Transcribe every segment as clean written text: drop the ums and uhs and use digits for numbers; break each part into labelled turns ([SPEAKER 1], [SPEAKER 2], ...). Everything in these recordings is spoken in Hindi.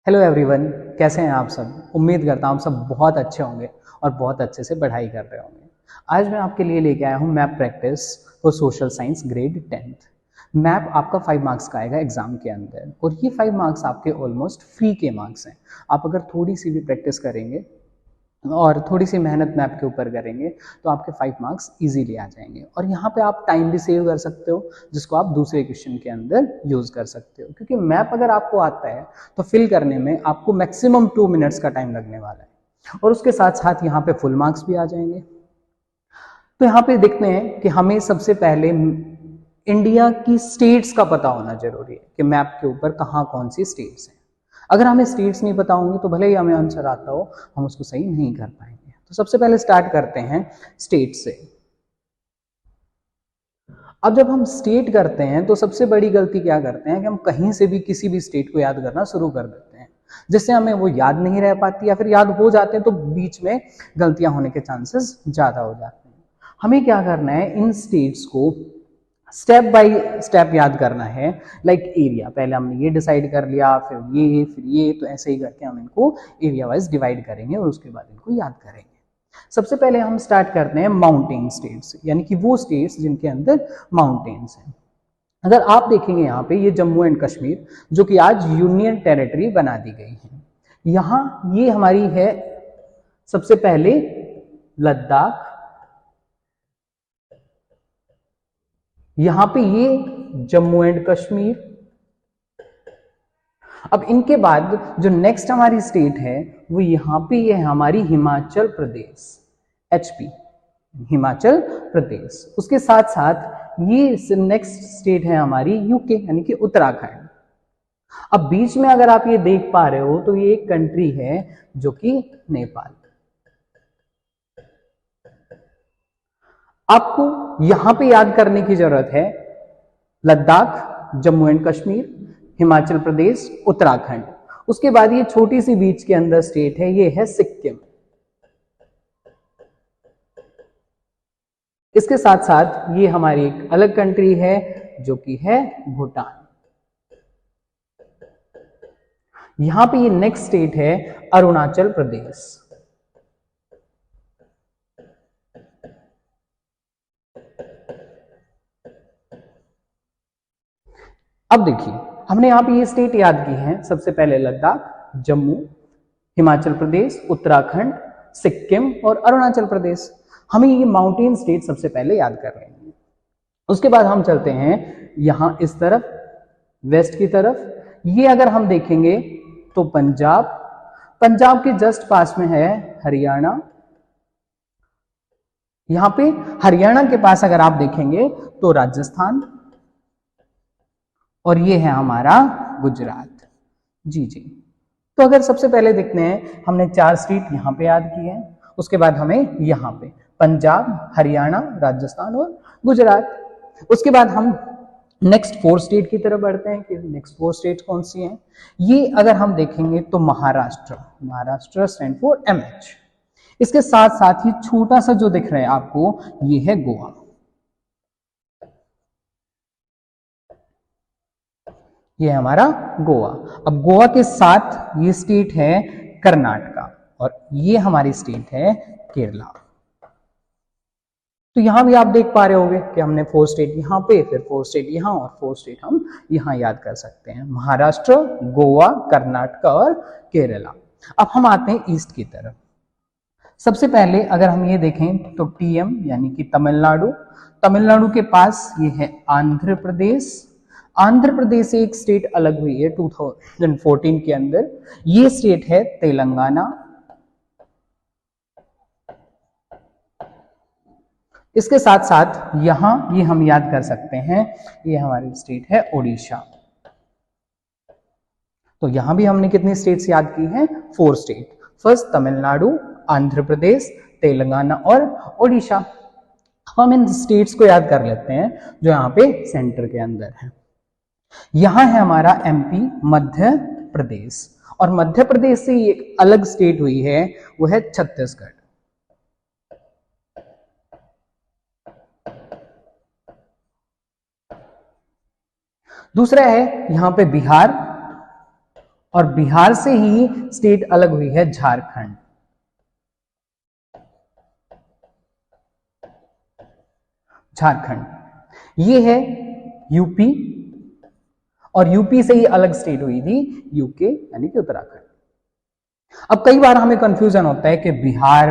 [SPEAKER 1] हेलो एवरीवन, कैसे हैं आप सब। उम्मीद करता हूँ आप सब बहुत अच्छे होंगे और बहुत अच्छे से पढ़ाई कर रहे होंगे। आज मैं आपके लिए लेके आया हूँ map practice for social science grade 10th। Map आपका 5 मार्क्स का आएगा एग्जाम के अंदर और ये 5 मार्क्स आपके ऑलमोस्ट फ्री के मार्क्स हैं। आप अगर थोड़ी सी भी प्रैक्टिस करेंगे और थोड़ी सी मेहनत मैप के ऊपर करेंगे तो आपके 5 मार्क्स इजीली आ जाएंगे और यहाँ पे आप टाइम भी सेव कर सकते हो, जिसको आप दूसरे क्वेश्चन के अंदर यूज कर सकते हो। क्योंकि मैप अगर आपको आता है तो फिल करने में आपको मैक्सिमम 2 मिनट्स का टाइम लगने वाला है और उसके साथ साथ यहाँ पे फुल मार्क्स भी आ जाएंगे। तो यहाँ पे देखते हैं कि हमें सबसे पहले इंडिया की स्टेट्स का पता होना जरूरी है कि मैप के ऊपर कहाँ कौन सी स्टेट्स हैं। अगर हमें स्टेट्स नहीं पता होंगी तो भले ही हमें आंसर आता हो, हम उसको सही नहीं कर पाएंगे। तो सबसे पहले स्टार्ट करते हैं स्टेट से। अब जब हम स्टेट करते हैं तो सबसे बड़ी गलती क्या करते हैं कि हम कहीं से भी किसी भी स्टेट को याद करना शुरू कर देते हैं, जिससे हमें वो याद नहीं रह पाती या फिर याद हो जाते हैं तो बीच में गलतियां होने के चांसेस ज्यादा हो जाते हैं। हमें क्या करना है, इन स्टेट्स को स्टेप बाय स्टेप याद करना है। लाइक एरिया, पहले हमने ये डिसाइड कर लिया, फिर ये, तो ऐसे ही करके हम इनको एरिया वाइज डिवाइड करेंगे और उसके बाद इनको याद करेंगे। सबसे पहले हम स्टार्ट करते हैं माउंटेन स्टेट्स, यानी कि वो स्टेट्स जिनके अंदर माउंटेन्स हैं। अगर आप देखेंगे यहाँ पे ये जम्मू एंड कश्मीर, जो कि आज यूनियन टेरिटरी बना दी गई है। यहाँ ये हमारी है सबसे पहले लद्दाख, यहां पे ये जम्मू एंड कश्मीर। अब इनके बाद जो नेक्स्ट हमारी स्टेट है वो यहां पे ये है हमारी हिमाचल प्रदेश, एचपी, हिमाचल प्रदेश। उसके साथ साथ ये नेक्स्ट स्टेट है हमारी यूके, यानी कि उत्तराखंड। अब बीच में अगर आप ये देख पा रहे हो तो ये एक कंट्री है जो कि नेपाल। आपको यहां पे याद करने की जरूरत है लद्दाख, जम्मू एंड कश्मीर, हिमाचल प्रदेश, उत्तराखंड। उसके बाद ये छोटी सी बीच के अंदर स्टेट है, ये है सिक्किम। इसके साथ साथ ये हमारी एक अलग कंट्री है जो कि है भूटान। यहां पे ये नेक्स्ट स्टेट है अरुणाचल प्रदेश। अब देखिए, हमने यहां पे ये स्टेट याद की है। सबसे पहले लद्दाख, जम्मू, हिमाचल प्रदेश, उत्तराखंड, सिक्किम और अरुणाचल प्रदेश। हमें ये माउंटेन स्टेट सबसे पहले याद कर रहे हैं। उसके बाद हम चलते हैं यहां इस तरफ, वेस्ट की तरफ। ये अगर हम देखेंगे तो पंजाब, पंजाब के जस्ट पास में है हरियाणा। यहां पे हरियाणा के पास अगर आप देखेंगे तो राजस्थान, और ये है हमारा गुजरात। जी जी। तो अगर सबसे पहले देखते हैं, हमने 4 स्टेट यहां पे याद की है। उसके बाद हमें यहां पे पंजाब, हरियाणा, राजस्थान और गुजरात। उसके बाद हम नेक्स्ट 4 स्टेट की तरफ बढ़ते हैं कि नेक्स्ट 4 स्टेट कौन सी हैं। ये अगर हम देखेंगे तो Maharashtra, Maharashtra stand for MH। इसके साथ साथ ही छोटा सा जो दिख रहा है आपको, ये है गोवा। ये है हमारा गोवा। अब गोवा के साथ ये स्टेट है कर्नाटका और ये हमारी स्टेट है केरला। तो यहां भी आप देख पा रहे होंगे कि हमने 4 स्टेट यहां पे, फिर 4 स्टेट यहां और 4 स्टेट हम यहां याद कर सकते हैं, महाराष्ट्र, गोवा, कर्नाटका और केरला। अब हम आते हैं ईस्ट की तरफ। सबसे पहले अगर हम ये देखें तो TM यानी कि तमिलनाडु, तमिलनाडु के पास ये है आंध्र प्रदेश। आंध्र प्रदेश से एक स्टेट अलग हुई है 2014 के अंदर, ये स्टेट है तेलंगाना। इसके साथ साथ यहां ये हम याद कर सकते हैं, ये हमारी स्टेट है ओडिशा। तो यहां भी हमने कितनी स्टेट्स याद की हैं? 4 स्टेट। फर्स्ट तमिलनाडु, आंध्र प्रदेश, तेलंगाना और ओडिशा। हम इन स्टेट्स को याद कर लेते हैं जो यहाँ पे सेंटर के अंदर है। यहां है हमारा MP, मध्य प्रदेश, और मध्य प्रदेश से एक अलग स्टेट हुई है, वो है छत्तीसगढ़। दूसरा है यहां पे बिहार और बिहार से ही स्टेट अलग हुई है झारखंड। झारखंड ये है यूपी, और यूपी से ही अलग स्टेट हुई थी यूके यानी कि उत्तराखंड। अब कई बार हमें कंफ्यूजन होता है कि बिहार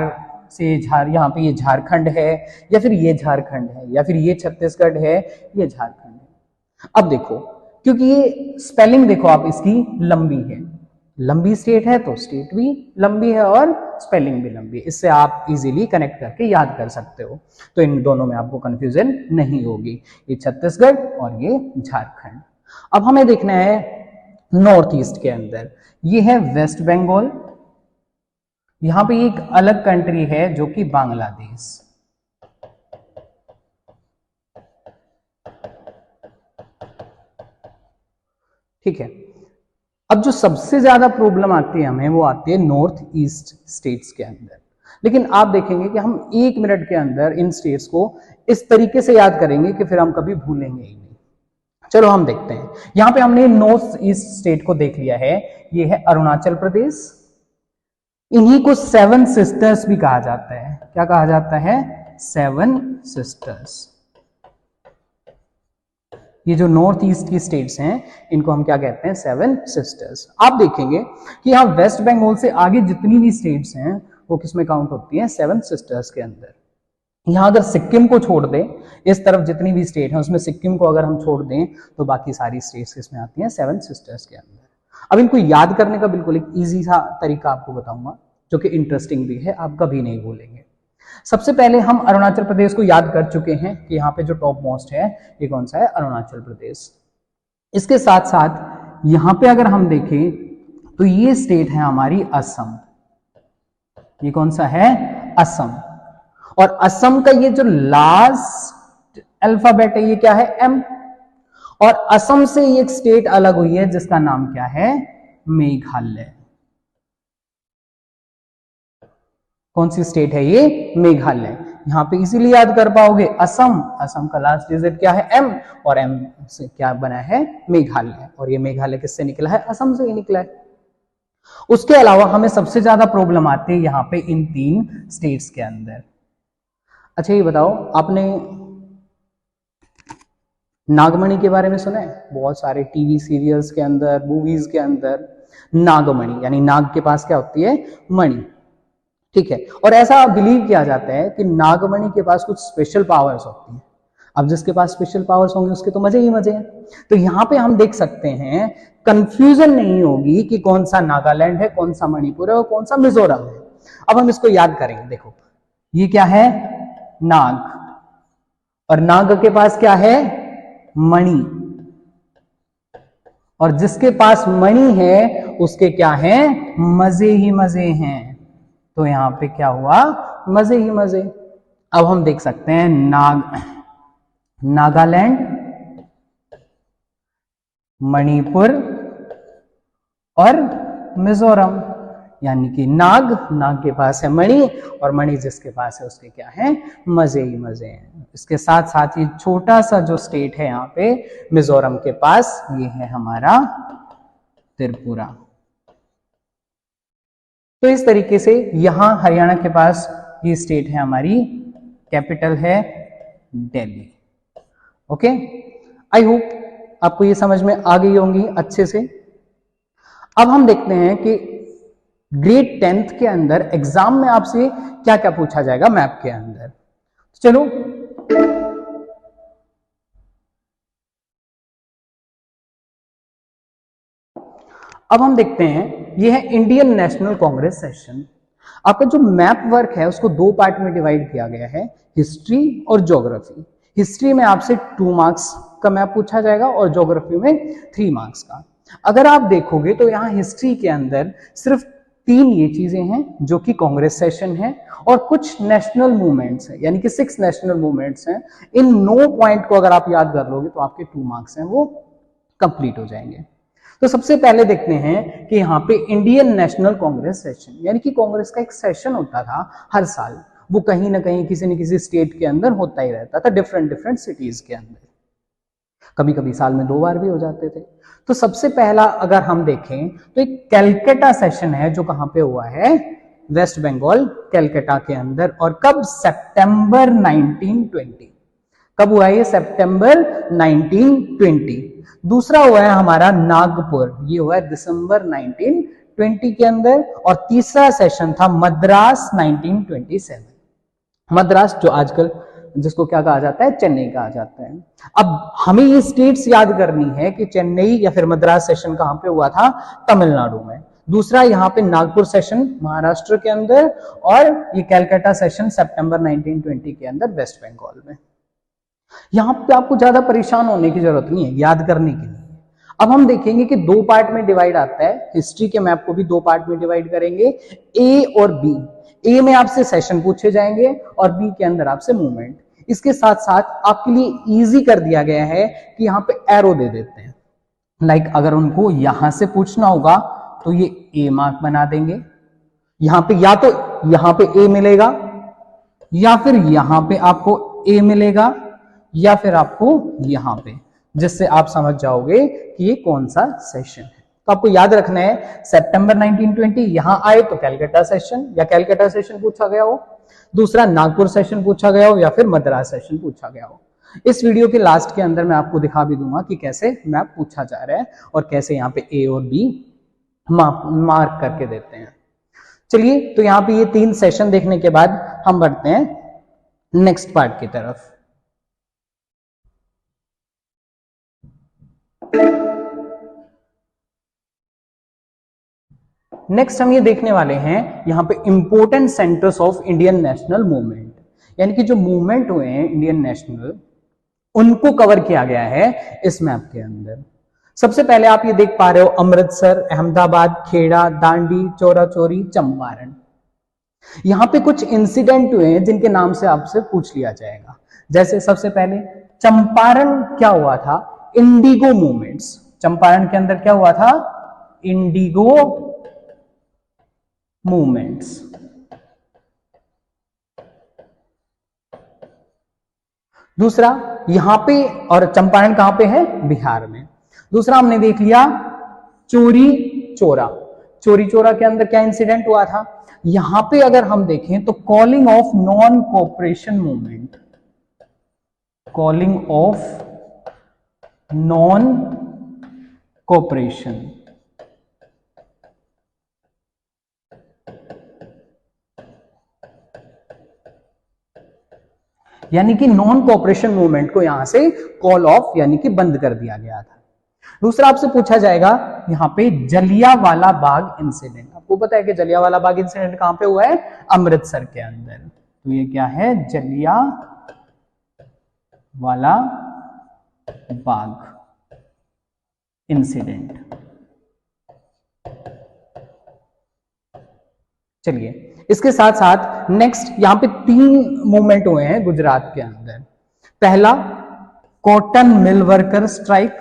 [SPEAKER 1] से यहाँ पे ये झारखंड है, या फिर ये झारखंड है, या फिर ये छत्तीसगढ़ है, ये झारखंड है। अब देखो, क्योंकि ये स्पेलिंग देखो आप इसकी लंबी है, लंबी स्टेट है तो स्टेट भी लंबी है और स्पेलिंग भी लंबी है। इससे आप इजीली कनेक्ट करके याद कर सकते हो, तो इन दोनों में आपको कंफ्यूजन नहीं होगी, ये छत्तीसगढ़ और ये झारखंड। अब हमें देखना है नॉर्थ ईस्ट के अंदर, ये है वेस्ट बंगाल, यहां पे एक अलग कंट्री है जो कि बांग्लादेश। ठीक है, अब जो सबसे ज्यादा प्रॉब्लम आती है हमें, वो आती है नॉर्थ ईस्ट स्टेट्स के अंदर। लेकिन आप देखेंगे कि हम 1 मिनट के अंदर इन स्टेट्स को इस तरीके से याद करेंगे कि फिर हम कभी भूलेंगे ही नहीं। चलो हम देखते हैं, यहां पे हमने नॉर्थ ईस्ट स्टेट को देख लिया है, ये है अरुणाचल प्रदेश। इन्हीं को 7 सिस्टर्स भी कहा जाता है। क्या कहा जाता है? 7 सिस्टर्स। ये जो नॉर्थ ईस्ट की स्टेट्स हैं, इनको हम क्या कहते हैं? 7 सिस्टर्स। आप देखेंगे कि यहां वेस्ट बंगाल से आगे जितनी भी स्टेट्स हैं वो किसमें काउंट होती हैं? 7 सिस्टर्स के अंदर। यहां अगर सिक्किम को छोड़ दें, इस तरफ जितनी भी स्टेट है उसमें सिक्किम को अगर हम छोड़ दें, तो बाकी सारी स्टेट्स किसमें आती हैं? 7 सिस्टर्स के अंदर। अब इनको याद करने का बिल्कुल एक ईजी सा तरीका आपको बताऊंगा, जो कि इंटरेस्टिंग भी है, आप कभी नहीं भूलेंगे। सबसे पहले हम अरुणाचल प्रदेश को याद कर चुके हैं कि यहाँ पे जो टॉप मोस्ट है ये कौन सा है? अरुणाचल प्रदेश। इसके साथ साथ यहाँ पे अगर हम देखें तो ये स्टेट है हमारी असम। ये कौन सा है? असम। और असम का ये जो लास्ट अल्फाबेट है ये क्या है? एम। और असम से एक स्टेट अलग हुई है जिसका नाम क्या है? मेघालय। कौन सी स्टेट है ये? मेघालय। यहां पे इसीलिए याद कर पाओगे असम, असम का लास्ट डिजिट क्या है? एम, और एम से क्या बना है? मेघालय। और ये मेघालय किससे निकला है? असम से ही निकला है। उसके अलावा हमें सबसे ज्यादा प्रॉब्लम आती है यहां पे इन 3 स्टेट्स के अंदर। अच्छा ये बताओ, आपने नागमणि के बारे में सुना है? बहुत सारे टीवी सीरियल्स के अंदर, मूवीज के अंदर नागमणि, यानी नाग के पास क्या होती है? मणि। ठीक है, और ऐसा बिलीव किया जाता है कि नागमणि के पास कुछ स्पेशल पावर्स होती हैं। अब जिसके पास स्पेशल पावर्स होंगे उसके तो मजे ही मजे हैं। तो यहाँ पे हम देख सकते हैं, कंफ्यूजन नहीं होगी कि कौन सा नागालैंड है, कौन सा मणिपुर है और कौन सा मिजोरम है। अब हम इसको याद करेंगे। देखो ये क्या है? नाग, और नाग के पास क्या है? मणि, और जिसके पास मणि है उसके क्या है? मजे ही मजे हैं। तो यहां पे क्या हुआ? मजे ही मजे। अब हम देख सकते हैं नागालैंड, मणिपुर और मिजोरम, यानी कि नाग के पास है मणि, और मणि जिसके पास है उसके क्या है? मजे ही मजे हैं। इसके साथ साथ ये छोटा सा जो स्टेट है यहाँ पे मिजोरम के पास, ये है हमारा त्रिपुरा। तो इस तरीके से यहां हरियाणा के पास ये स्टेट है हमारी, कैपिटल है दिल्ली। ओके, आई होप आपको ये समझ में आ गई होंगी अच्छे से। अब हम देखते हैं कि ग्रेड 10th के अंदर एग्जाम में आपसे क्या क्या पूछा जाएगा मैप के अंदर। चलो अब हम देखते हैं, ये है इंडियन नेशनल कांग्रेस सेशन। आपका जो मैप वर्क है उसको 2 पार्ट में डिवाइड किया गया है, हिस्ट्री और ज्योग्राफी। हिस्ट्री में आपसे 2 मार्क्स का मैप पूछा जाएगा और ज्योग्राफी में 3 मार्क्स का। अगर आप देखोगे तो यहाँ हिस्ट्री के अंदर सिर्फ 3 ये चीजें हैं जो कि कांग्रेस सेशन है, और कुछ नेशनल मूवमेंट्स हैं, यानी कि 6 नेशनल मूवमेंट्स हैं। इन 9 पॉइंट को अगर आप याद कर लोगे तो आपके 2 मार्क्स हैं वो कंप्लीट हो जाएंगे। तो सबसे पहले देखते हैं कि यहाँ पे इंडियन नेशनल कांग्रेस सेशन, यानी कि कांग्रेस का एक सेशन होता था हर साल, वो कहीं ना कहीं किसी न किसी स्टेट के अंदर होता ही रहता था, डिफरेंट सिटीज के अंदर। कभी कभी साल में 2 बार भी हो जाते थे। तो सबसे पहला अगर हम देखें तो एक कैलकाटा सेशन है जो कहां पे हुआ है, वेस्ट बंगाल कैलकाटा के अंदर, और कब, सितंबर 1920। कब हुआ है ये, सितंबर 1920। दूसरा हुआ है हमारा नागपुर, ये हुआ है दिसंबर 1920 के अंदर, और तीसरा सेशन था मद्रास 1927। मद्रास जो आजकल जिसको क्या कहा जाता है, चेन्नई कहा जाता है। अब हमें ये स्टेट्स याद करनी है कि चेन्नई या फिर मद्रास सेशन कहां पे हुआ था, तमिलनाडु में। दूसरा यहाँ पे नागपुर सेशन महाराष्ट्र के अंदर, और ये कैलकाटा सेशन सितंबर 1920 के अंदर वेस्ट बंगाल में। यहां पे आपको ज्यादा परेशान होने की जरूरत नहीं है याद करने के लिए। अब हम देखेंगे कि दो पार्ट में डिवाइड आता है, हिस्ट्री के मैप को भी दो पार्ट में डिवाइड करेंगे, ए और बी। ए में आपसे सेशन पूछे जाएंगे और बी के अंदर आपसे मूवमेंट। इसके साथ साथ आपके लिए इजी कर दिया गया है कि यहाँ पे एरो दे देते हैं। लाइक अगर उनको यहां से पूछना होगा तो ये ए मार्क बना देंगे, यहां पे या तो यहां पे ए मिलेगा, या फिर यहां पे आपको ए मिलेगा, या फिर आपको यहां पे, जिससे आप समझ जाओगे कि ये कौन सा सेशन है। तो आपको याद रखना है सितंबर 1920 यहां आए तो कैलकाटा सेशन या कैलकाटा सेशन पूछा गया हो, दूसरा नागपुर सेशन पूछा गया हो, या फिर मद्रास सेशन पूछा गया हो। इस वीडियो के लास्ट के अंदर मैं आपको दिखा भी दूंगा कि कैसे मैप पूछा जा रहा है और कैसे यहाँ पे ए और बी मार्क करके देते हैं। चलिए, तो यहाँ पे ये 3 सेशन देखने के बाद हम बढ़ते हैं नेक्स्ट पार्ट की तरफ। नेक्स्ट हम ये देखने वाले हैं यहां पे important centres of Indian national movement, यानी कि जो मूवमेंट हुए हैं इंडियन नेशनल, उनको कवर किया गया है इस मैप के अंदर। सबसे पहले आप ये देख पा रहे हो अमृतसर, अहमदाबाद, खेड़ा, दांडी, चौरा चौरी, चंपारण। यहां पे कुछ इंसिडेंट हुए हैं जिनके नाम से आपसे पूछ लिया जाएगा। जैसे सबसे पहले चंपारण क्या हुआ था, इंडिगो मूवमेंट्स। चंपारण के अंदर क्या हुआ था, इंडिगो मूवमेंट्स। दूसरा यहां पे, और चंपारण कहां पे है, बिहार में। दूसरा हमने देख लिया चोरी चोरा। चोरी चोरा के अंदर क्या इंसिडेंट हुआ था, यहां पे अगर हम देखें तो calling of non cooperation movement, calling of non cooperation. यानी कि नॉन कोऑपरेशन मूवमेंट को यहां से कॉल ऑफ यानी कि बंद कर दिया गया था। दूसरा आपसे पूछा जाएगा यहां पे जलियांवाला बाग इंसिडेंट। आपको पता है कि जलियांवाला बाग इंसिडेंट कहां पे हुआ है, अमृतसर के अंदर। तो ये क्या है, जलियांवाला बाग इंसिडेंट। चलिए, इसके साथ साथ नेक्स्ट यहां पे 3 मूवमेंट हुए हैं गुजरात के अंदर। पहला कॉटन मिल वर्कर स्ट्राइक,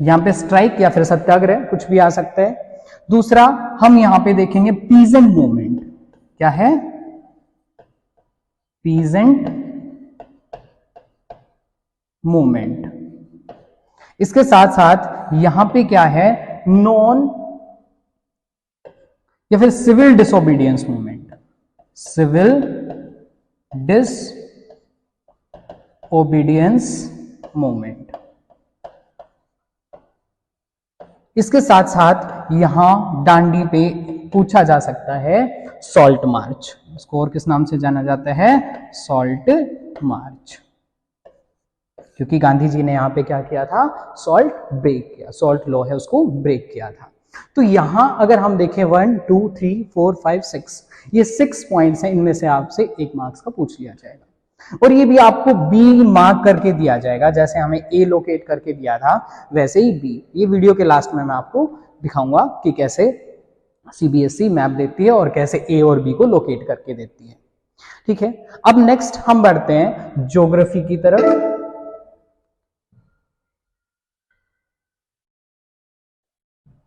[SPEAKER 1] यहां पे स्ट्राइक या फिर सत्याग्रह कुछ भी आ सकता है। दूसरा हम यहां पे देखेंगे पीजेंट मूवमेंट। क्या है, पीजेंट मूवमेंट। इसके साथ साथ यहां पे क्या है, नॉन या फिर civil disobedience movement, civil disobedience movement. इसके साथ साथ यहां दांडी पे पूछा जा सकता है सॉल्ट मार्च। इसको और किस नाम से जाना जाता है, सॉल्ट मार्च, क्योंकि गांधी जी ने यहां पे क्या किया था, सॉल्ट ब्रेक किया, सॉल्ट लॉ है उसको ब्रेक किया था। तो यहां अगर हम देखें 1 2 3 4 5 6, ये 6 पॉइंट्स हैं, इनमें से आपसे 1 मार्क्स का पूछ लिया जाएगा। और ये भी आपको बी मार्क करके दिया जाएगा, जैसे हमें ए लोकेट करके दिया था वैसे ही बी। ये वीडियो के लास्ट में मैं आपको दिखाऊंगा कि कैसे सीबीएसई मैप देती है और कैसे ए और बी को लोकेट करके देती है। ठीक है, अब नेक्स्ट हम बढ़ते हैं ज्योग्राफी की तरफ।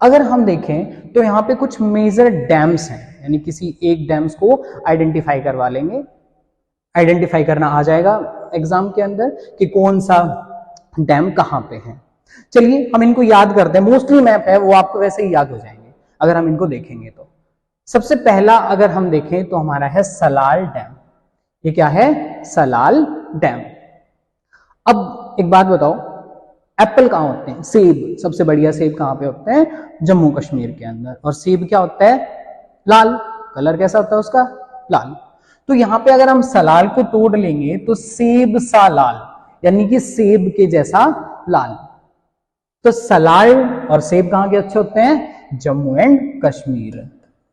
[SPEAKER 1] अगर हम देखें तो यहाँ पे कुछ मेजर डैम्स हैं, यानी किसी एक डैम्स को आइडेंटिफाई करवा लेंगे, आइडेंटिफाई करना आ जाएगा एग्जाम के अंदर कि कौन सा डैम कहाँ पे है। चलिए हम इनको याद करते हैं, मोस्टली मैप है वो आपको वैसे ही याद हो जाएंगे अगर हम इनको देखेंगे तो। सबसे पहला अगर हम देखें तो हमारा है सलाल डैम। ये क्या है? सलाल डैम। अब एक बात बताओ, एप्पल कहाँ होते हैं? सेब, सबसे बढ़िया सेब कहाँ पे होते हैं? जम्मू कश्मीर के अंदर। और सेब क्या होता है? लाल। कलर कैसा होता है उसका? लाल। तो यहाँ पे अगर हम सलाल को तोड़ लेंगे तो सेब सा लाल, यानी कि सेब के जैसा लाल। तो सलाल और सेब कहाँ के अच्छे होते हैं? जम्मू एंड कश्मीर।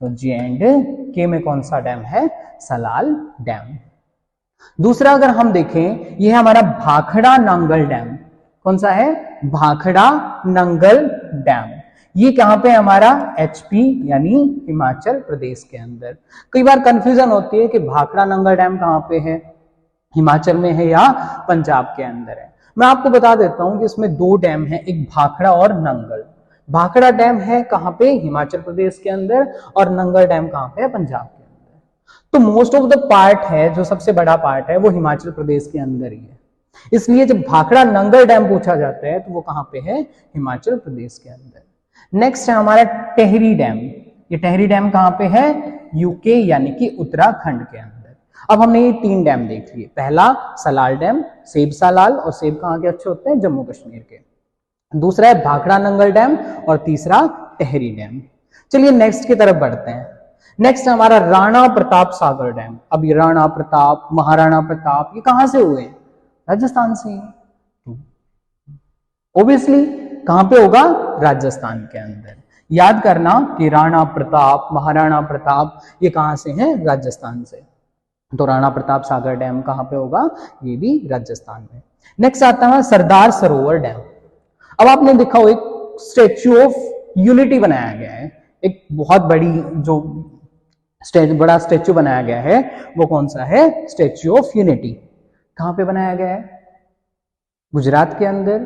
[SPEAKER 1] तो J&K में कौन सा डैम है? सलाल डैम। दूसरा अगर हम देखें, यह है हमारा भाखड़ा नंगल डैम। कौन सा है? भाखड़ा नंगल डैम। ये कहां पे है हमारा? HP यानी हिमाचल प्रदेश के अंदर। कई बार कंफ्यूजन होती है कि भाखड़ा नंगल डैम कहां पे है, हिमाचल में है या पंजाब के अंदर है। मैं आपको बता देता हूं कि इसमें दो डैम है, एक भाखड़ा और नंगल। भाखड़ा डैम है कहां पे? हिमाचल प्रदेश के अंदर। और नंगल डैम कहां पे है? पंजाब के अंदर। तो मोस्ट ऑफ द पार्ट है, जो सबसे बड़ा पार्ट है, वो हिमाचल प्रदेश के अंदर ही है। इसलिए जब भाखड़ा नंगल डैम पूछा जाता है तो वो कहां पे है? हिमाचल प्रदेश के अंदर। नेक्स्ट है हमारा टेहरी डैम। ये टेहरी डैम कहां पे है? यूके यानी कि उत्तराखंड के अंदर। अब हमने ये तीन डैम देख लिए। पहला सलाल डैम, सेब सा लाल, और सेब कहां के अच्छे होते हैं? जम्मू कश्मीर के। दूसरा है भाखड़ा नंगल डैम, और तीसरा टेहरी डैम। चलिए नेक्स्ट की तरफ बढ़ते हैं। नेक्स्ट हमारा राणा प्रताप सागर डैम। अब ये राणा प्रताप, महाराणा प्रताप, ये कहां से हुए? राजस्थान से। ओबियसली कहां पे होगा? राजस्थान के अंदर। याद करना कि राणा प्रताप, महाराणा प्रताप, ये कहां से हैं? राजस्थान से। तो राणा प्रताप सागर डैम कहां पे होगा? ये भी राजस्थान में। नेक्स्ट आता है सरदार सरोवर डैम। अब आपने देखा हो एक स्टेच्यू ऑफ यूनिटी बनाया गया है, एक बहुत बड़ी जो बड़ा स्टेच्यू बनाया गया है, वो कौन सा है? Statue of unity. कहां पे बनाया गया है? गुजरात के अंदर।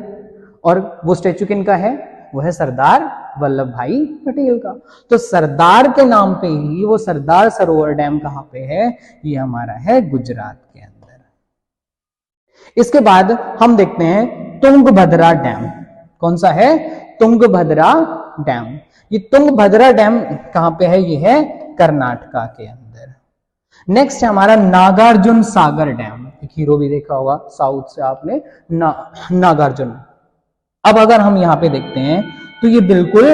[SPEAKER 1] और वो स्टेच्यू किनका है? वो है सरदार वल्लभ भाई पटेल का। तो सरदार के नाम पे ही वो सरदार सरोवर डैम कहां पे है? ये हमारा है गुजरात के अंदर। इसके बाद हम देखते हैं तुंगभद्रा डैम। कौन सा है? तुंगभद्रा डैम। ये तुंगभद्रा डैम कहां पे है? ये है कर्नाटका के अंदर। नेक्स्ट है हमारा नागार्जुन सागर डैम। एक हीरो भी देखा होगा साउथ से आपने, नागार्जुन। अब अगर हम यहाँ पे देखते हैं तो ये बिल्कुल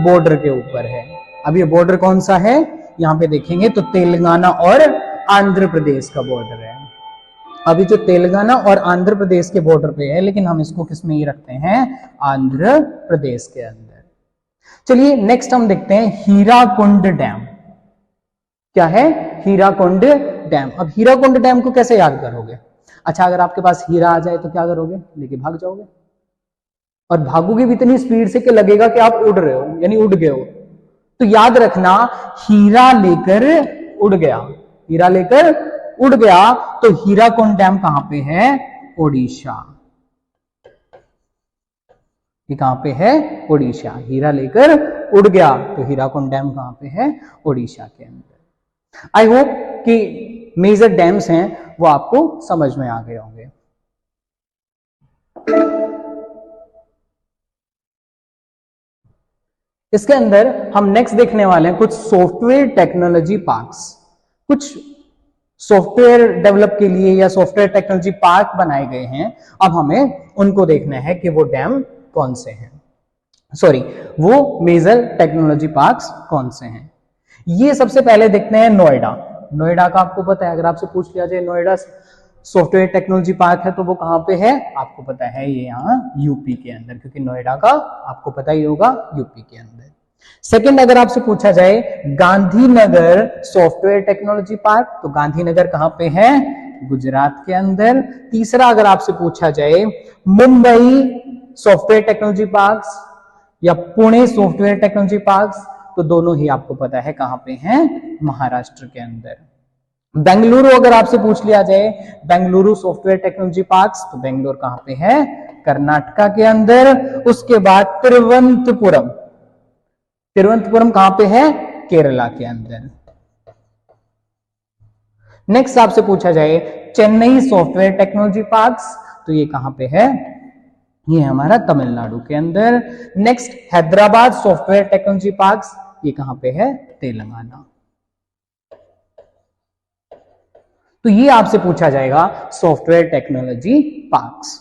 [SPEAKER 1] बॉर्डर के ऊपर है। अब ये बॉर्डर कौन सा है? यहाँ पे देखेंगे तो तेलंगाना और आंध्र प्रदेश का बॉर्डर है। अभी जो तेलंगाना और आंध्र प्रदेश के बॉर्डर पे है, लेकिन हम इसको किस में ही रखते हैं? आंध्र प्रदेश के अंदर। चलिए नेक्स्ट हम देखते हैं हीराकुंड डैम। क्या है? हीराकुंड डैम। अब हीराकुंड डैम को कैसे याद करोगे? अच्छा, अगर आपके पास हीरा आ जाए तो क्या करोगे? लेके भाग जाओगे, और भागोगे भी इतनी स्पीड से कि लगेगा कि आप उड़ रहे हो, यानी उड़ गए हो। तो याद रखना, हीरा लेकर उड़ गया, हीरा लेकर उड़ गया। तो हीराकुंड डैम कहां पे है? ओडिशा। ये कहां पे है? ओडिशा। हीरा लेकर उड़ गया तो हीराकुंड डैम कहां पे है? ओडिशा के अंदर। आई होप कि मेजर डैम्स हैं वो आपको समझ में आ गए होंगे। इसके अंदर हम नेक्स्ट देखने वाले हैं कुछ सॉफ्टवेयर टेक्नोलॉजी पार्क्स। कुछ सॉफ्टवेयर डेवलप के लिए या सॉफ्टवेयर टेक्नोलॉजी पार्क बनाए गए हैं। अब हमें उनको देखना है कि वो डैम कौन से हैं, सॉरी वो मेजर टेक्नोलॉजी पार्क्स कौन से हैं। ये सबसे पहले देखते हैं नोएडा। नोएडा का आपको पता है, अगर आपसे पूछ लिया जाए नोएडा सॉफ्टवेयर टेक्नोलॉजी पार्क है तो वो कहां पे है? आपको पता है ये यहाँ यूपी के अंदर, क्योंकि नोएडा का आपको पता ही होगा यूपी के अंदर। सेकंड, अगर आपसे पूछा जाए गांधीनगर सॉफ्टवेयर टेक्नोलॉजी पार्क, तो गांधीनगर कहां पे है? गुजरात के अंदर। तीसरा, अगर आपसे पूछा जाए मुंबई सॉफ्टवेयर टेक्नोलॉजी पार्क्स या पुणे सॉफ्टवेयर टेक्नोलॉजी पार्क्स, तो दोनों ही आपको पता है कहां पे हैं? महाराष्ट्र के अंदर। बेंगलुरु अगर आपसे पूछ लिया जाए बेंगलुरु सॉफ्टवेयर टेक्नोलॉजी पार्क्स, तो बेंगलुरु कहां पे है? कर्नाटका के अंदर। उसके बाद तिरुवनंतपुरम, तिरुवनंतपुरम कहां पे है? केरला के अंदर। नेक्स्ट आपसे पूछा जाए चेन्नई सॉफ्टवेयर टेक्नोलॉजी पार्क्स, तो ये कहां पे है? ये हमारा तमिलनाडु के अंदर। Next Hyderabad software technology parks, ये कहां पे है? तेलंगाना। तो ये आपसे पूछा जाएगा सॉफ्टवेयर टेक्नोलॉजी पार्क्स।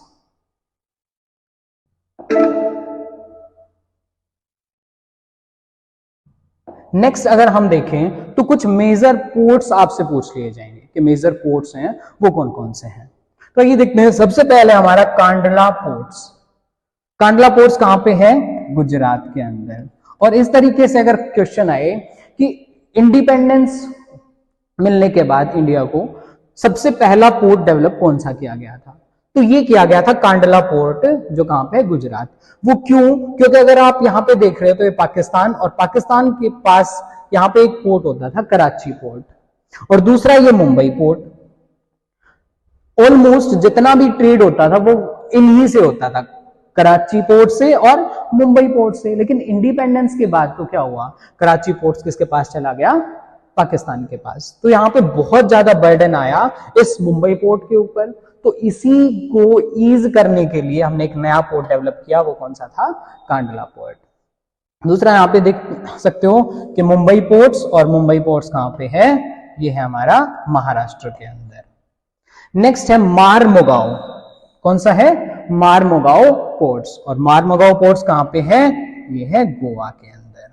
[SPEAKER 1] नेक्स्ट अगर हम देखें तो कुछ मेजर पोर्ट्स आपसे पूछ लिए जाएंगे कि मेजर पोर्ट्स हैं वो कौन कौन से हैं। तो ये देखते हैं, सबसे पहले हमारा कांडला पोर्ट्स। कांडला पोर्ट्स कहां पे है? गुजरात के अंदर। और इस तरीके से अगर क्वेश्चन आए कि इंडिपेंडेंस मिलने के बाद इंडिया को सबसे पहला पोर्ट डेवलप कौन सा किया गया था, तो ये किया गया था कांडला पोर्ट, जो कहां पे है? गुजरात। वो क्यों? क्योंकि अगर आप यहां पे देख रहे हो तो ये पाकिस्तान, और पाकिस्तान के पास यहां पे एक पोर्ट होता था कराची पोर्ट, और दूसरा ये मुंबई पोर्ट। ऑलमोस्ट जितना भी ट्रेड होता था वो इन्हीं से होता था, कराची पोर्ट से और मुंबई पोर्ट से। लेकिन इंडिपेंडेंस के बाद तो क्या हुआ? कराची पोर्ट किसके पास चला गया? पाकिस्तान के पास। तो यहां पे बहुत ज्यादा बर्डन आया इस मुंबई पोर्ट के ऊपर। तो इसी को ईज करने के लिए हमने एक नया पोर्ट डेवलप किया, वो कौन सा था? कांडला पोर्ट। दूसरा यहां पे देख सकते हो कि मुंबई पोर्ट्स, और मुंबई पोर्ट्स कहां पे है? ये है हमारा महाराष्ट्र के अंदर। नेक्स्ट है मारमुगाव। कौन सा है? मारमुगाव पोर्ट्स। और मारमुगाव पोर्ट्स कहां पे है? ये है गोवा के अंदर।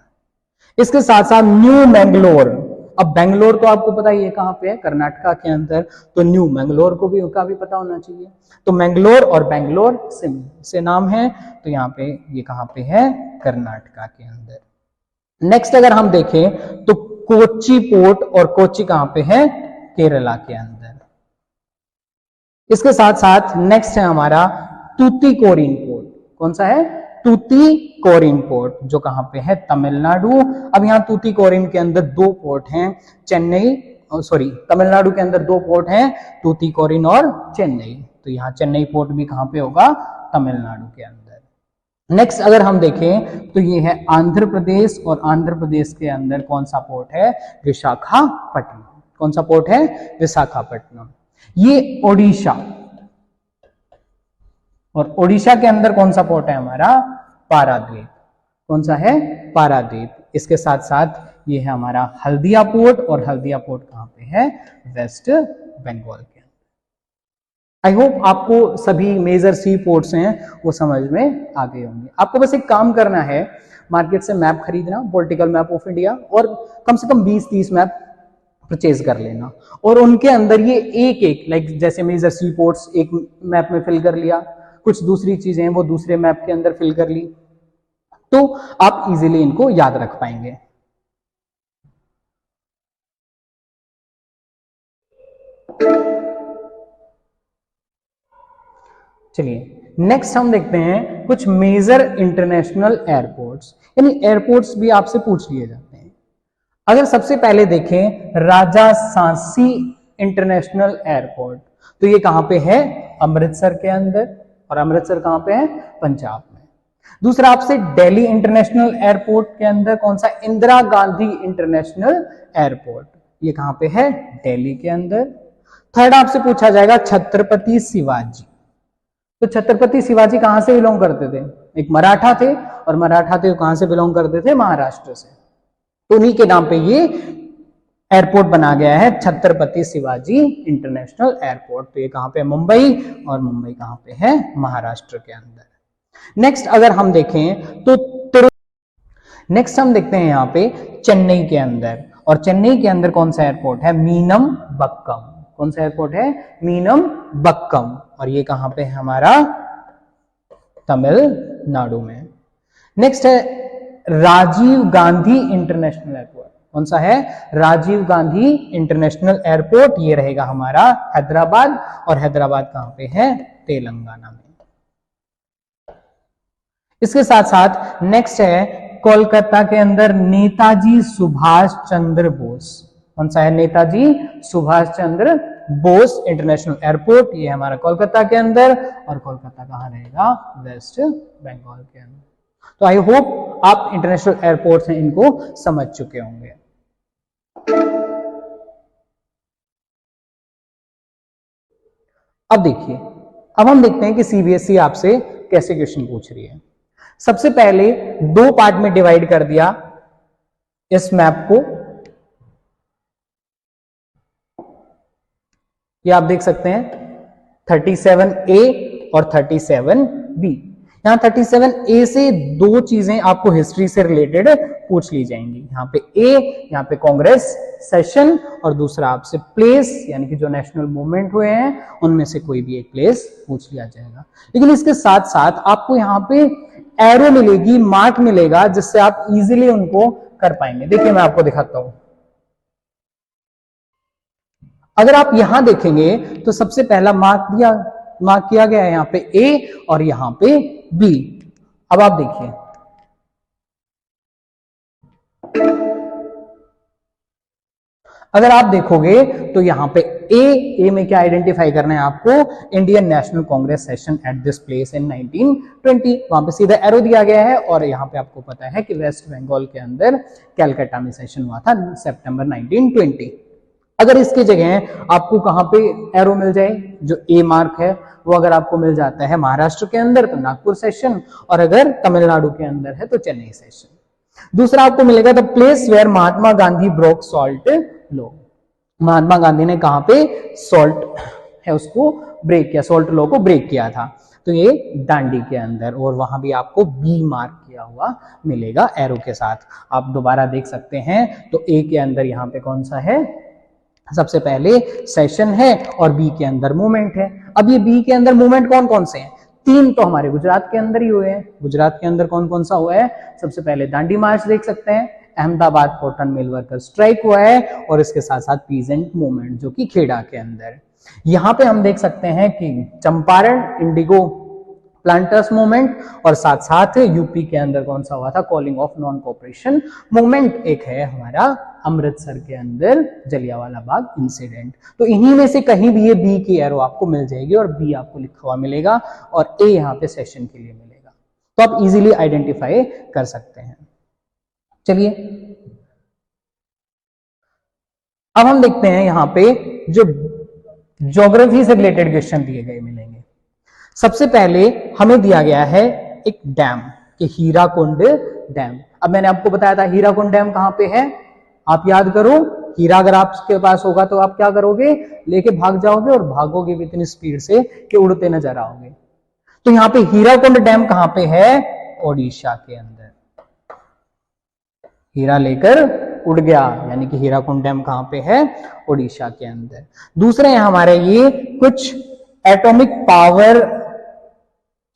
[SPEAKER 1] इसके साथ साथ न्यू मैंगलोर। अब बेंगलोर तो आपको पता ही है कहां पे है? कर्नाटका के अंदर। तो न्यू मैंगलोर को भी उनका भी पता होना चाहिए। तो मैंगलोर और बेंगलोर से नाम है, तो यहाँ पे ये कहां पे है? कर्नाटका के अंदर। नेक्स्ट अगर हम देखें तो कोच्चि पोर्ट, और कोच्चि कहां पे है? केरला के अंदर। इसके साथ साथ नेक्स्ट है हमारा तूतीकोरिन पोर्ट। कौन सा है? तूतीकोरिन पोर्ट, जो कहां पे है? तमिलनाडु। अब यहाँ तूतीकोरिन के अंदर दो पोर्ट हैं, चेन्नई, तमिलनाडु के अंदर दो पोर्ट हैं, तूतीकोरिन और चेन्नई। तो यहाँ चेन्नई पोर्ट भी कहां पे होगा? तमिलनाडु के अंदर। नेक्स्ट अगर हम देखें तो ये है आंध्र प्रदेश, और आंध्र प्रदेश के अंदर कौन सा पोर्ट है? विशाखापट्टनम। कौन सा पोर्ट है? विशाखापट्टनम। ये ओडिशा, और ओडिशा के अंदर कौन सा पोर्ट है हमारा? पारादीप। कौन सा है? पारादीप। इसके साथ साथ ये है हमारा हल्दिया पोर्ट, और हल्दिया पोर्ट कहां पे है? वेस्ट बंगाल के अंदर। आई होप आपको सभी मेजर सी पोर्ट्स हैं वो समझ में आ गए होंगे। आपको बस एक काम करना है, मार्केट से मैप खरीदना, पॉलिटिकल मैप ऑफ इंडिया, और कम से कम 20-30 मैप परचेज कर लेना, और उनके अंदर ये एक एक लाइक जैसे मेजर सी पोर्ट्स एक मैप में फिल कर लिया, कुछ दूसरी चीजें वो दूसरे मैप के अंदर फिल कर ली, तो आप इजीली इनको याद रख पाएंगे। चलिए नेक्स्ट हम देखते हैं कुछ मेजर इंटरनेशनल एयरपोर्ट्स, यानी एयरपोर्ट्स भी आपसे पूछ लिए जाते हैं। अगर सबसे पहले देखें राजा सांसी इंटरनेशनल एयरपोर्ट, तो ये कहां पे है? अमृतसर के अंदर, और अमृतसर कहां पे है? पंजाब में। दूसरा आपसे दिल्ली इंटरनेशनल एयरपोर्ट के अंदर कौन सा? इंदिरा गांधी इंटरनेशनल एयरपोर्ट, ये कहां पे है? दिल्ली के अंदर। थर्ड आपसे पूछा जाएगा छत्रपति शिवाजी, तो छत्रपति शिवाजी कहां से बिलोंग करते थे? एक मराठा थे, और मराठा थे कहां से बिलोंग करते थे? महाराष्ट्र से। तो उन्हीं के नाम पे ये एयरपोर्ट बना गया है, छत्रपति शिवाजी इंटरनेशनल एयरपोर्ट। तो ये कहां पे? मुंबई, और मुंबई कहां पे है? महाराष्ट्र के अंदर। नेक्स्ट अगर हम देखें तो नेक्स्ट हम देखते हैं यहां पे चेन्नई के अंदर, और चेन्नई के अंदर कौन सा एयरपोर्ट है? मीनम बक्कम। कौन सा एयरपोर्ट है? मीनम बक्कम, और ये कहां पे है हमारा? तमिलनाडु में। नेक्स्ट है राजीव गांधी इंटरनेशनल एयरपोर्ट। कौन सा है? राजीव गांधी इंटरनेशनल एयरपोर्ट, ये रहेगा हमारा हैदराबाद, और हैदराबाद कहां पे है? तेलंगाना में। इसके साथ साथ नेक्स्ट है कोलकाता के अंदर नेताजी सुभाष चंद्र बोस। कौन सा है? नेताजी सुभाष चंद्र बोस इंटरनेशनल एयरपोर्ट, ये हमारा कोलकाता के अंदर, और कोलकाता कहां रहेगा? वेस्ट बंगाल के अंदर। तो आई होप आप इंटरनेशनल एयरपोर्ट्स हैं इनको समझ चुके होंगे। अब देखिए, अब हम देखते हैं कि सीबीएसई आपसे कैसे क्वेश्चन पूछ रही है। सबसे पहले दो पार्ट में डिवाइड कर दिया इस मैप को, ये आप देख सकते हैं 37A और 37B। यहां 37A से दो चीजें आपको हिस्ट्री से रिलेटेड पूछ ली जाएंगी। यहाँ पे ए, यहाँ पे कांग्रेस सेशन, और दूसरा आपसे प्लेस, यानी कि जो नेशनल मूवमेंट हुए हैं उनमें से कोई भी एक प्लेस पूछ लिया जाएगा। लेकिन इसके साथ साथ आपको यहाँ पे एरो मिलेगी, मार्क मिलेगा, जिससे आप इजीली उनको कर पाएंगे। देखिए मैं आपको दिखाता हूं। अगर आप यहां देखेंगे तो सबसे पहला मार्क किया गया है यहाँ पे ए और यहाँ पे बी। अब आप देखिए, अगर आप देखोगे तो यहां पे ए में क्या आइडेंटिफाई करना है आपको, Indian national Congress session at this place in 1920। वहां पे सीधा एरो दिया गया है, और यहां पे आपको पता है कि वेस्ट बंगाल के अंदर कैलकाटा में सेशन हुआ था सितंबर 1920। अगर इसके जगह आपको कहां पे एरो मिल जाए, जो ए मार्क है वो अगर आपको मिल जाता है महाराष्ट्र के अंदर तो नागपुर सेशन, और अगर तमिलनाडु के अंदर है तो चेन्नई सेशन। दूसरा आपको मिलेगा the place where Mahatma Gandhi broke salt law. Mahatma Gandhi ने कहां पे सॉल्ट है उसको ब्रेक किया, सॉल्ट लॉ को ब्रेक किया था, तो ये दांडी के अंदर, और वहां भी आपको बी मार्क किया हुआ मिलेगा एरो के साथ। आप दोबारा देख सकते हैं तो ए के अंदर यहाँ पे कौन सा है, सबसे पहले सेशन है, और बी के अंदर मूवमेंट है। अब ये बी के अंदर मूवमेंट कौन कौन से हैं, तीन तो हमारे गुजरात के अंदर ही हुए हैं। गुजरात के अंदर कौन कौन सा हुआ है, सबसे पहले दांडी मार्च देख सकते हैं, Ahmedabad cotton mill worker strike हुआ है, और इसके साथ साथ पीजेंट मूवमेंट जो कि खेड़ा के अंदर। यहां पे हम देख सकते हैं कि चंपारण इंडिगो प्लांटर्स मूवमेंट, और साथ साथ यूपी के अंदर कौन सा हुआ था, calling of non cooperation movement. एक है हमारा अमृतसर के अंदर जलियांवाला बाग इंसिडेंट। तो इन्हीं में से कहीं भी ये बी की एरो आपको मिल जाएगी, और बी आपको लिखा हुआ मिलेगा, और ए यहाँ पे सेशन के लिए मिलेगा, तो आप इजीली आइडेंटिफाई कर सकते हैं। चलिए अब हम देखते हैं यहाँ पे जो ज्योग्राफी से रिलेटेड क्वेश्चन दिए गए मिलेंगे। सबसे पहले हमें दिया गया है एक डैम, कि हीराकुंड डैम। अब मैंने आपको बताया था हीराकुंड डैम कहां पे है, आप याद करो, हीरा अगर आपके पास होगा तो आप क्या करोगे, लेके भाग जाओगे, और भागोगे भी इतनी स्पीड से कि उड़ते नजर आओगे। तो यहाँ पे हीराकुंड डैम कहां पे है, ओडिशा के अंदर। हीरा लेकर उड़ गया, यानी कि हीराकुंड डैम कहां पे है, ओडिशा के अंदर। दूसरे हैं हमारे ये कुछ एटॉमिक पावर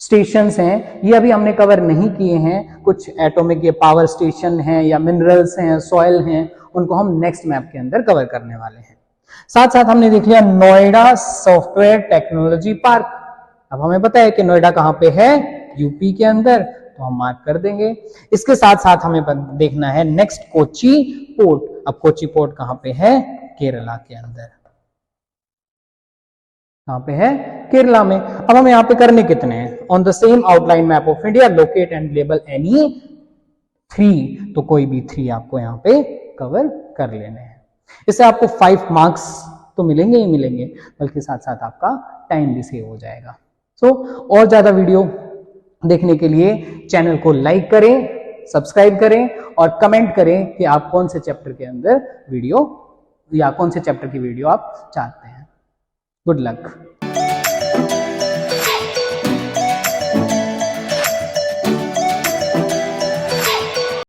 [SPEAKER 1] स्टेशंस हैं, ये अभी हमने कवर नहीं किए हैं। कुछ एटॉमिक ये पावर स्टेशन हैं या मिनरल्स हैं, सॉइल हैं, उनको हम नेक्स्ट मैप के अंदर कवर करने वाले हैं। साथ साथ हमने देख लिया नोएडा सॉफ्टवेयर टेक्नोलॉजी पार्क। अब हमें पता है कि नोएडा कहां पे है, यूपी के अंदर, तो हम मार्क कर देंगे। इसके साथ साथ हमें देखना है नेक्स्ट कोची पोर्ट। अब कोची पोर्ट कहां पे है, केरला के अंदर। कहां पे है, केरला में। अब हमें यहाँ पे करने कितने हैं, on the same outline map of India locate and label any 3, तो कोई भी 3 आपको यहाँ पे कवर कर लेने हैं। इससे आपको 5 मार्क्स तो मिलेंगे ही मिलेंगे, बल्कि साथ साथ आपका टाइम भी सेव हो जाएगा। सो और ज्यादा वीडियो देखने के लिए चैनल को लाइक करें, सब्सक्राइब करें, और कमेंट करें कि आप कौन से चैप्टर के अंदर वीडियो या कौन से चैप्टर की वीडियो आप चाहते हैं। Good luck.